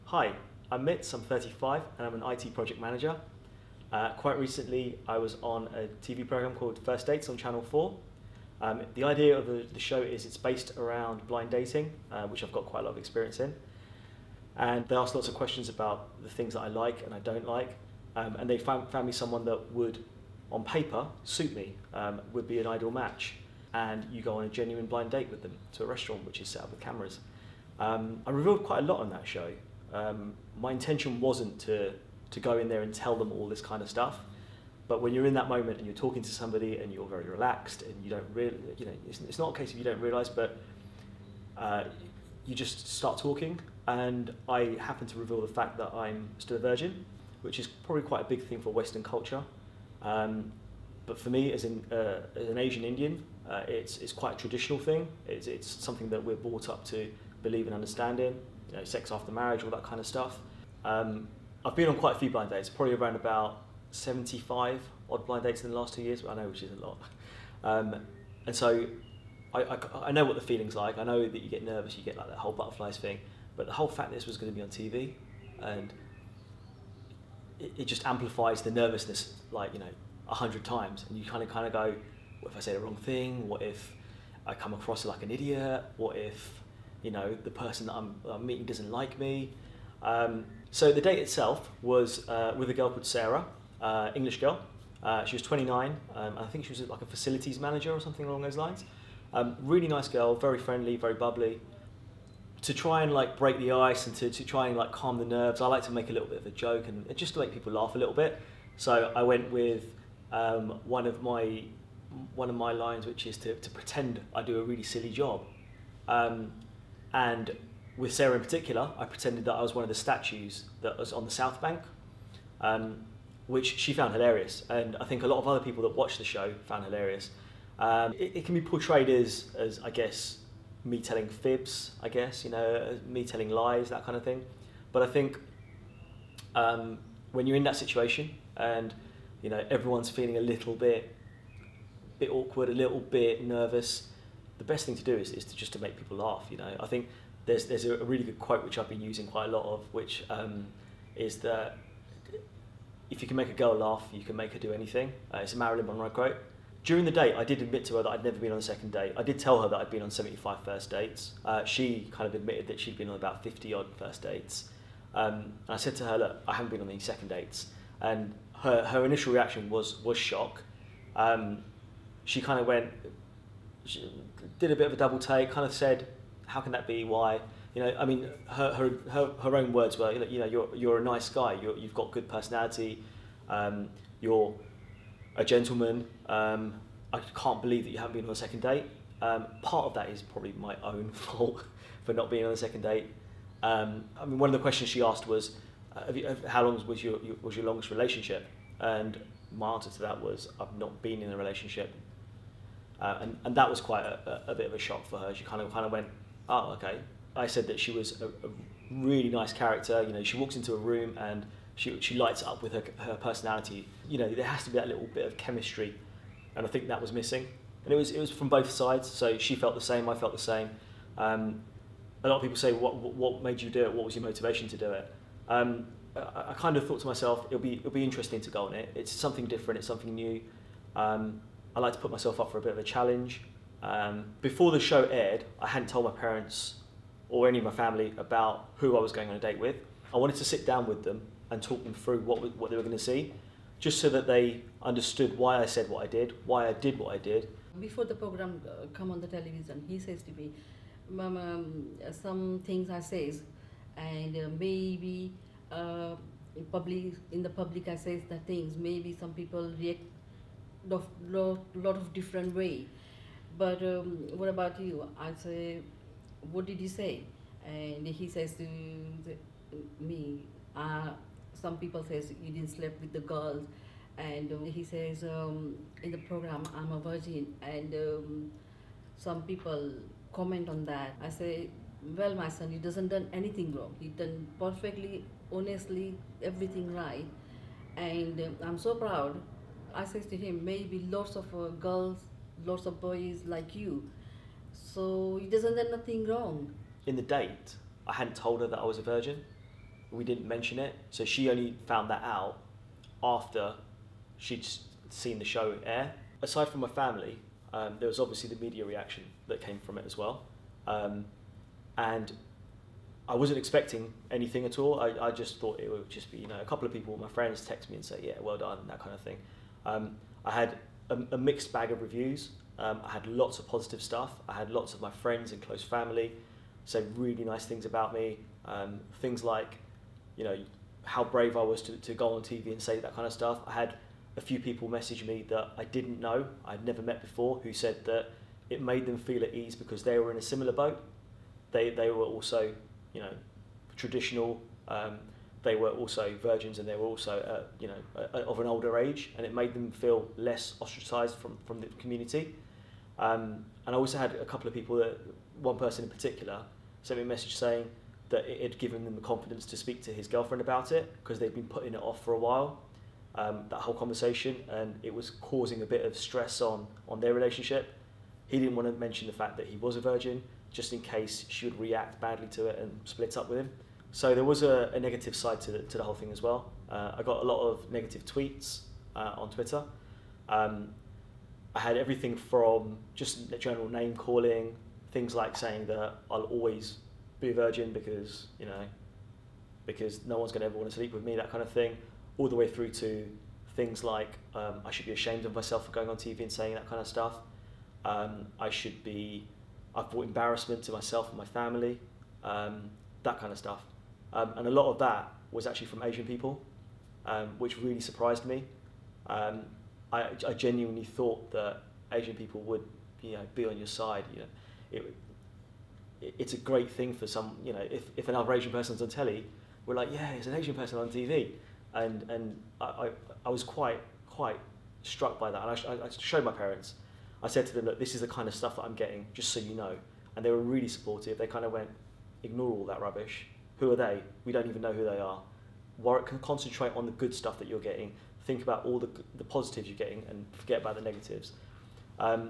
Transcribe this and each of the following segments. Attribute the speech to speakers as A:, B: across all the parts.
A: Hi, I'm Mitz, I'm 35 and I'm an IT project manager. Quite recently I was on a TV program called First Dates on Channel 4. The idea of the show is it's based around blind dating, which I've got quite a lot of experience in. And they asked lots of questions about the things that I like and I don't like. And they found me someone that would, on paper, suit me, would be an ideal match. And you go on a genuine blind date with them to a restaurant which is set up with cameras. I revealed quite a lot on that show. My intention wasn't to go in there and tell them all this kind of stuff, but when you're in that moment and you're talking to somebody and you're very relaxed and you don't really, it's not a case of you don't realise, but you just start talking, and I happen to reveal the fact that I'm still a virgin, which is probably quite a big thing for Western culture. But for me, as an Asian Indian, it's quite a traditional thing. It's something that we're brought up to believe and understand in. Sex after marriage, all that kind of stuff. I've been on quite a few blind dates, probably around about 75 odd blind dates in the last 2 years, but I know which is a lot. And so I know what the feeling's like. I know that you get nervous, you get like that whole butterflies thing, but the whole fact that this was going to be on TV, and it just amplifies the nervousness, 100 times. And you kind of go, what if I say the wrong thing? What if I come across like an idiot? What if the person that I'm meeting doesn't like me? So the date itself was with a girl called Sarah, English girl. She was 29. I think she was like a facilities manager or something along those lines. Really nice girl, very friendly, very bubbly. To try and break the ice and to try and calm the nerves, I like to make a little bit of a joke and just to make people laugh a little bit. So I went with one of my lines, which is to pretend I do a really silly job. And with Sarah in particular, I pretended that I was one of the statues that was on the South Bank, which she found hilarious. And I think a lot of other people that watched the show found hilarious. It can be portrayed as I guess, me telling fibs, me telling lies, that kind of thing. But I think when you're in that situation and everyone's feeling a little bit awkward, a little bit nervous, the best thing to do is to make people laugh. I think there's a really good quote which I've been using quite a lot of, which is that if you can make a girl laugh, you can make her do anything. It's a Marilyn Monroe quote. During the date, I did admit to her that I'd never been on a second date. I did tell her that I'd been on 75 first dates. She kind of admitted that she'd been on about 50 odd first dates. And I said to her, look, I haven't been on any second dates. And her initial reaction was shock. She kind of went, she did a bit of a double take, kind of said, how can that be, why? Her own words were, you're a nice guy, you've got good personality, you're a gentleman, I can't believe that you haven't been on a second date. Part of that is probably my own fault for not being on a second date. One of the questions she asked was, how long was your longest relationship? And my answer to that was, I've not been in a relationship. And that was quite a bit of a shock for her. She kind of went, oh, okay. I said that she was a really nice character. She walks into a room and she lights up with her personality. There has to be that little bit of chemistry, and I think that was missing. And it was from both sides. So she felt the same, I felt the same. A lot of people say, what made you do it? What was your motivation to do it? I kind of thought to myself, it'll be interesting to go on it. It's something different. It's something new. I like to put myself up for a bit of a challenge. Before the show aired, I hadn't told my parents or any of my family about who I was going on a date with. I wanted to sit down with them and talk them through what they were going to see, just so that they understood why I said what I did, why I did what I did.
B: Before the program come on the television, he says to me, Mom, some things I says, and maybe in the public I says the things, maybe some people react lot of different way. But what about you? I say, what did you say? And he says to me, some people says you didn't sleep with the girls, and he says in the program I'm a virgin, and some people comment on that. I say, well, my son, he doesn't done anything wrong. He done perfectly, honestly, everything right, and I'm so proud. I says to him, maybe lots of girls, lots of boys like you, so he doesn't do nothing wrong.
A: In the date, I hadn't told her that I was a virgin. we didn't mention it. So she only found that out after she'd seen the show air. Aside from my family, there was obviously the media reaction that came from it as well. And I wasn't expecting anything at all. I just thought it would just be, a couple of people, my friends, text me and say, yeah, well done, that kind of thing. I had a mixed bag of reviews. I had lots of positive stuff. I had lots of my friends and close family say really nice things about me. Things like, how brave I was to go on TV and say that kind of stuff. I had a few people message me that I didn't know, I'd never met before, who said that it made them feel at ease because they were in a similar boat. They were also, traditional. They were also virgins, and they were also, of an older age, and it made them feel less ostracised from the community. And I also had a couple of people, one person in particular, sent me a message saying that it had given them the confidence to speak to his girlfriend about it because they'd been putting it off for a while, that whole conversation, and it was causing a bit of stress on their relationship. He didn't want to mention the fact that he was a virgin, just in case she would react badly to it and split up with him. So there was a negative side to the whole thing as well. I got a lot of negative tweets on Twitter. I had everything from just general name calling, things like saying that I'll always be a virgin because no one's going to ever want to sleep with me, that kind of thing, all the way through to things like I should be ashamed of myself for going on TV and saying that kind of stuff. I've brought embarrassment to myself and my family, that kind of stuff. And a lot of that was actually from Asian people, which really surprised me. I genuinely thought that Asian people would, be on your side. It's a great thing for some, if another Asian person's on telly, we're like, yeah, it's an Asian person on TV, and I was quite struck by that, and I showed my parents. I said to them, look, this is the kind of stuff that I'm getting, just so you know, and they were really supportive. They kind of went, ignore all that rubbish. Who are they? We don't even know who they are. Warwick can concentrate on the good stuff that you're getting. Think about all the positives you're getting and forget about the negatives. I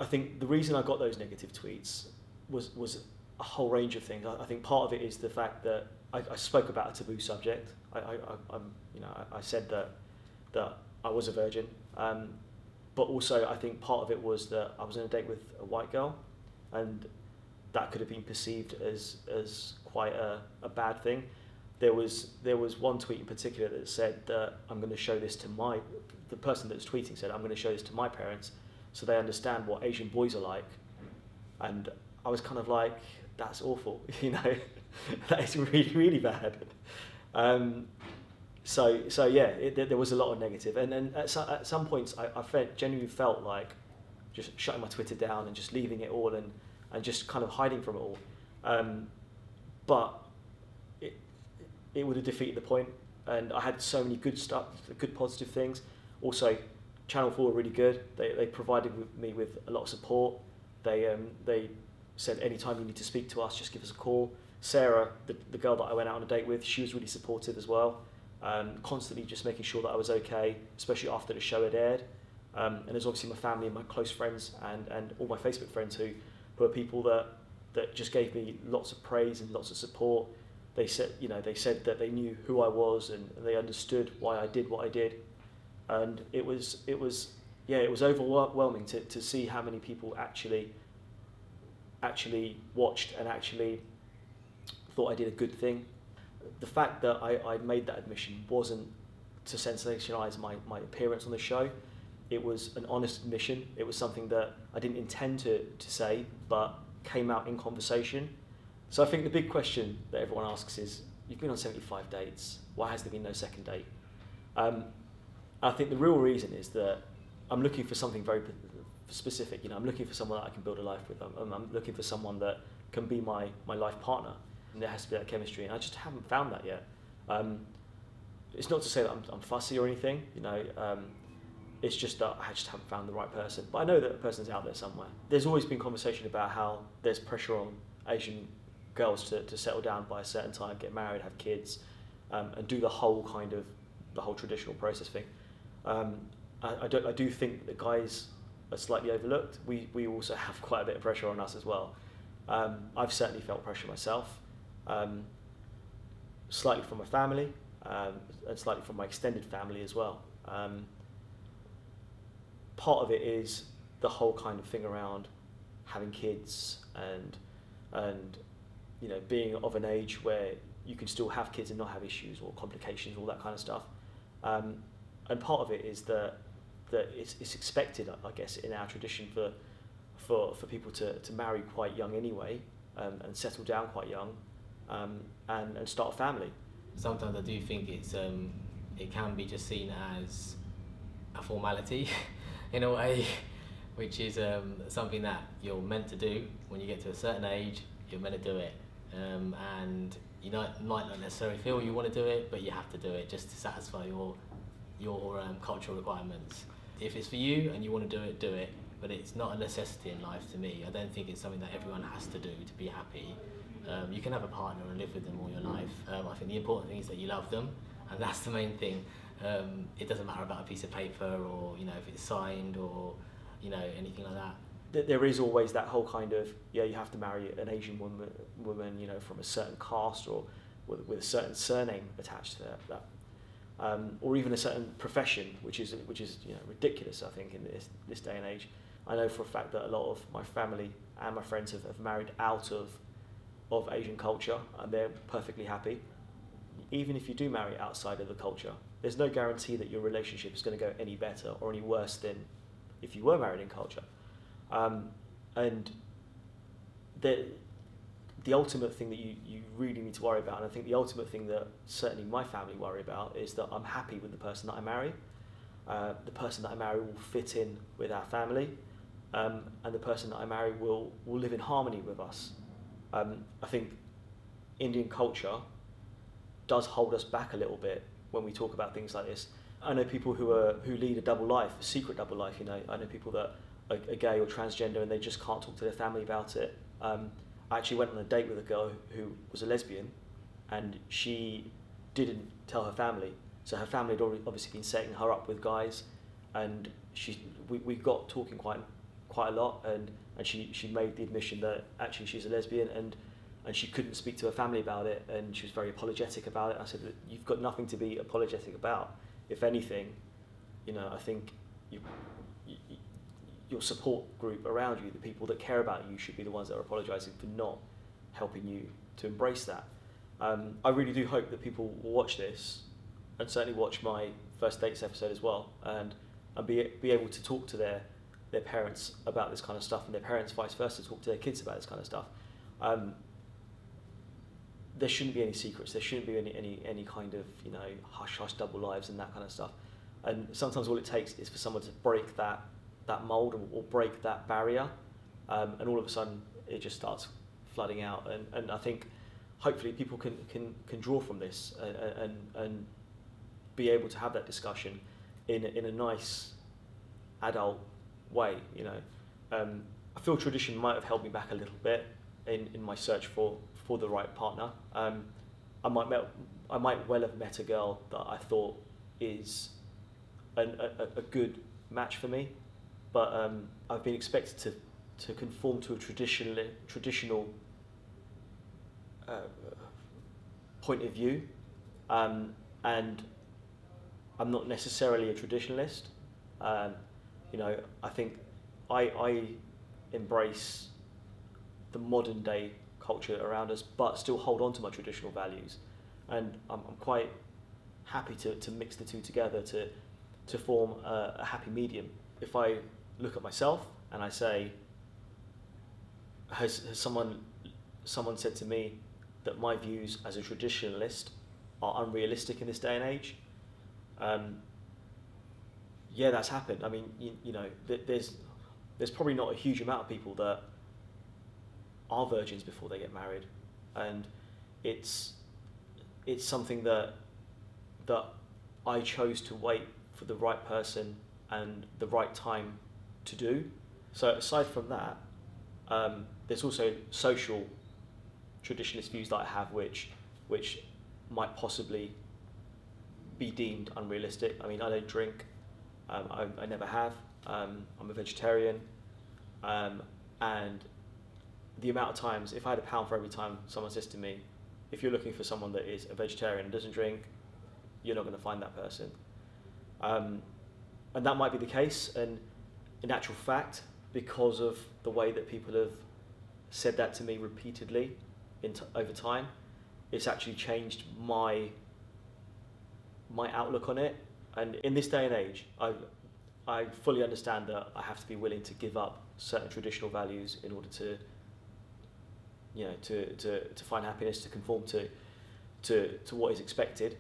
A: think the reason I got those negative tweets was a whole range of things. I think part of it is the fact that I spoke about a taboo subject. I said that I was a virgin, but also I think part of it was that I was on a date with a white girl, and that could have been perceived as quite a bad thing. There was one tweet in particular that said that I'm going to show this to the person that was tweeting said, I'm going to show this to my parents so they understand what Asian boys are like. And I was kind of like, that's awful, that is really, really bad. So yeah, there was a lot of negative. And then at some points I genuinely felt like just shutting my Twitter down and just leaving it all and just kind of hiding from it all. But it would have defeated the point. And I had so many good stuff, good positive things. Also, Channel 4 were really good. They provided me with a lot of support. They said, anytime you need to speak to us, just give us a call. Sarah, the girl that I went out on a date with, she was really supportive as well. Constantly just making sure that I was okay, especially after the show had aired. And there's obviously my family and my close friends and all my Facebook friends who are people that just gave me lots of praise and lots of support. They said that they knew who I was and they understood why I did what I did. And it was overwhelming to see how many people actually watched and actually thought I did a good thing. The fact that I made that admission wasn't to sensationalise my appearance on the show. It was an honest admission. It was something that I didn't intend to say, but came out in conversation. So I think the big question that everyone asks is, you've been on 75 dates, why has there been no second date? I think the real reason is that I'm looking for something very specific. I'm looking for someone that I can build a life with. I'm looking for someone that can be my life partner. And there has to be that chemistry, and I just haven't found that yet. It's not to say that I'm fussy or anything, it's just that I just haven't found the right person. But I know that a person's out there somewhere. There's always been conversation about how there's pressure on Asian girls to settle down by a certain time, get married, have kids, and do the whole traditional process thing. I do think that guys are slightly overlooked. We also have quite a bit of pressure on us as well. I've certainly felt pressure myself. slightly from my family, and slightly from my extended family as well. Part of it is the whole kind of thing around having kids and being of an age where you can still have kids and not have issues or complications, all that kind of stuff. And part of it is that it's expected, I guess, in our tradition for people to marry quite young anyway, and settle down quite young, and start a family.
C: Sometimes I do think it can be just seen as a formality in a way, which is something that you're meant to do when you get to a certain age. You're meant to do it, and you might not necessarily feel you want to do it, but you have to do it just to satisfy your cultural requirements. If it's for you and you want to do it, but it's not a necessity in life to me. I don't think it's something that everyone has to do to be happy. You can have a partner and live with them all your life. I think the important thing is that you love them, and that's the main thing. It doesn't matter about a piece of paper or if it's signed or anything like that.
A: There is always that whole kind of, you have to marry an Asian woman from a certain caste or with a certain surname attached to that. Or even a certain profession, which is ridiculous, I think, in this day and age. I know for a fact that a lot of my family and my friends have married out of Asian culture, and they're perfectly happy. Even if you do marry outside of the culture, there's no guarantee that your relationship is going to go any better or any worse than if you were married in culture. And the ultimate thing that you really need to worry about, and I think the ultimate thing that certainly my family worry about, is that I'm happy with the person that I marry. The person that I marry will fit in with our family, and the person that I marry will live in harmony with us. I think Indian culture does hold us back a little bit when we talk about things like this. I know people who lead a double life, a secret double life. I know people that are gay or transgender and they just can't talk to their family about it. I actually went on a date with a girl who was a lesbian, and she didn't tell her family. So her family had obviously been setting her up with guys, and we got talking quite a lot, and she made the admission that actually she's a lesbian, and she couldn't speak to her family about it, and she was very apologetic about it. I said, you've got nothing to be apologetic about. If anything, I think your support group around you, the people that care about you, should be the ones that are apologising for not helping you to embrace that. I really do hope that people will watch this, and certainly watch my First Dates episode as well, and be able to talk to their parents about this kind of stuff, and their parents vice versa talk to their kids about this kind of stuff. There shouldn't be any secrets. There shouldn't be any kind of hush double lives and that kind of stuff. And sometimes all it takes is for someone to break that mold or break that barrier, and all of a sudden it just starts flooding out. And I think hopefully people can draw from this and be able to have that discussion in a nice adult way. I feel tradition might have held me back a little bit in my search for the right partner. I might well have met a girl that I thought is a good match for me, but I've been expected to conform to a traditional point of view, and I'm not necessarily a traditionalist. I think I embrace the modern day culture around us, but still hold on to my traditional values, and I'm quite happy to mix the two together to form a happy medium. If I look at myself and I say, has someone said to me that my views as a traditionalist are unrealistic in this day and age? Yeah, that's happened. I mean, there's probably not a huge amount of people that are virgins before they get married, and it's something that I chose to wait for the right person and the right time to do. So aside from that, there's also social traditionalist views that I have which might possibly be deemed unrealistic. I mean, I don't drink. I never have. I'm a vegetarian, and the amount of times, if I had £1 for every time someone says to me, if you're looking for someone that is a vegetarian and doesn't drink, you're not going to find that person. And that might be the case, and in actual fact, because of the way that people have said that to me repeatedly over time, it's actually changed my outlook on it. And in this day and age, I fully understand that I have to be willing to give up certain traditional values in order to, you know, to find happiness, to conform to what is expected.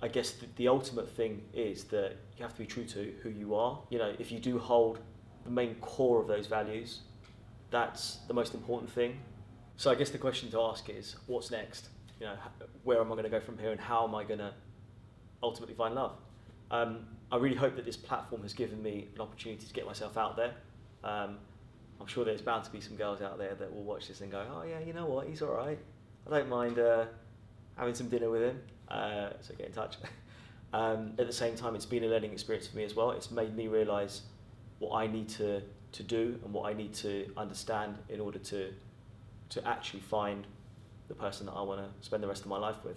A: I guess the ultimate thing is that you have to be true to who you are. You know, if you do hold the main core of those values, that's the most important thing. So I guess the question to ask is, what's next? You know, where am I going to go from here, and how am I going to ultimately find love? I really hope that this platform has given me an opportunity to get myself out there. I'm sure there's bound to be some girls out there that will watch this and go, oh yeah, you know what, he's all right. I don't mind having some dinner with him, so get in touch. At the same time, it's been a learning experience for me as well. It's made me realise what I need to do and what I need to understand in order to actually find the person that I want to spend the rest of my life with.